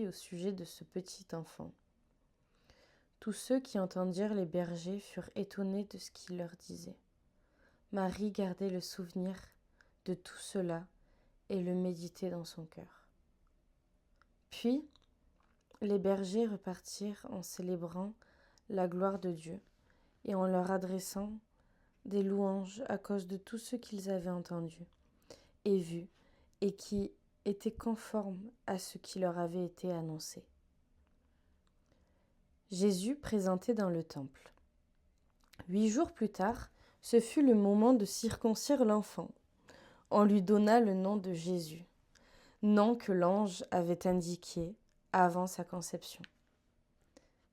dit au sujet de ce petit enfant. Tous ceux qui entendirent les bergers furent étonnés de ce qu'il leur disait. Marie gardait le souvenir de tout cela et le méditait dans son cœur. Puis, les bergers repartirent en célébrant la gloire de Dieu et en leur adressant des louanges à cause de tout ce qu'ils avaient entendu et vu et qui était conforme à ce qui leur avait été annoncé. Jésus présenté dans le temple. 8 jours plus tard, ce fut le moment de circoncire l'enfant. On lui donna le nom de Jésus, nom que l'ange avait indiqué avant sa conception.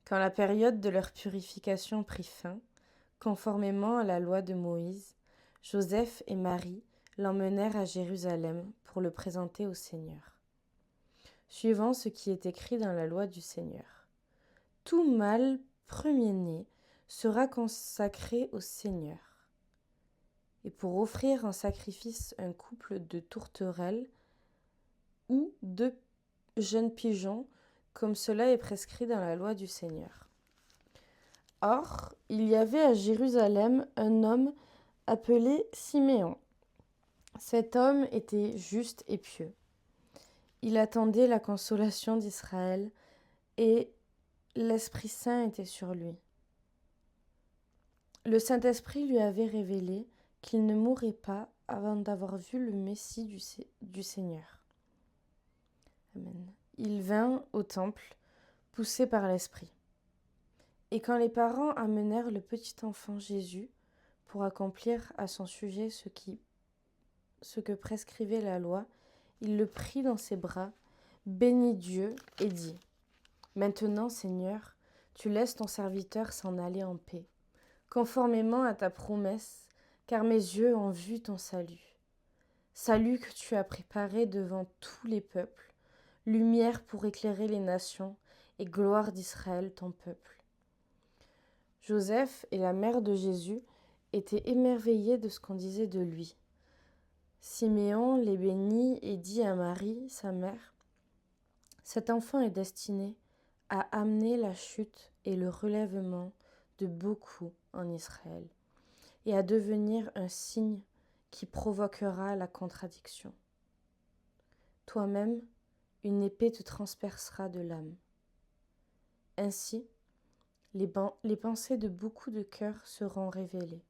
Quand la période de leur purification prit fin, conformément à la loi de Moïse, Joseph et Marie l'emmenèrent à Jérusalem pour le présenter au Seigneur. Suivant ce qui est écrit dans la loi du Seigneur. Tout mâle premier-né sera consacré au Seigneur. Et pour offrir en sacrifice un couple de tourterelles ou 2 jeunes pigeons, comme cela est prescrit dans la loi du Seigneur. Or, il y avait à Jérusalem un homme appelé Siméon. Cet homme était juste et pieux. Il attendait la consolation d'Israël et l'Esprit Saint était sur lui. Le Saint-Esprit lui avait révélé qu'il ne mourrait pas avant d'avoir vu le Messie du Seigneur. Amen. Il vint au temple, poussé par l'Esprit. Et quand les parents amenèrent le petit enfant Jésus pour accomplir à son sujet ce que prescrivait la loi, il le prit dans ses bras, bénit Dieu et dit : « Maintenant, Seigneur, tu laisses ton serviteur s'en aller en paix, conformément à ta promesse, car mes yeux ont vu ton salut. Salut que tu as préparé devant tous les peuples, lumière pour éclairer les nations et gloire d'Israël, ton peuple. » Joseph et la mère de Jésus étaient émerveillés de ce qu'on disait de lui. Siméon les bénit et dit à Marie, sa mère : « Cet enfant est destiné à amener la chute et le relèvement de beaucoup en Israël, et à devenir un signe qui provoquera la contradiction. Toi-même, une épée te transpercera de l'âme. Ainsi, les pensées de beaucoup de cœurs seront révélées.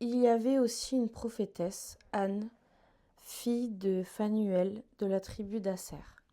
Il y avait aussi une prophétesse, Anne, fille de Phanuel, de la tribu d'Aser.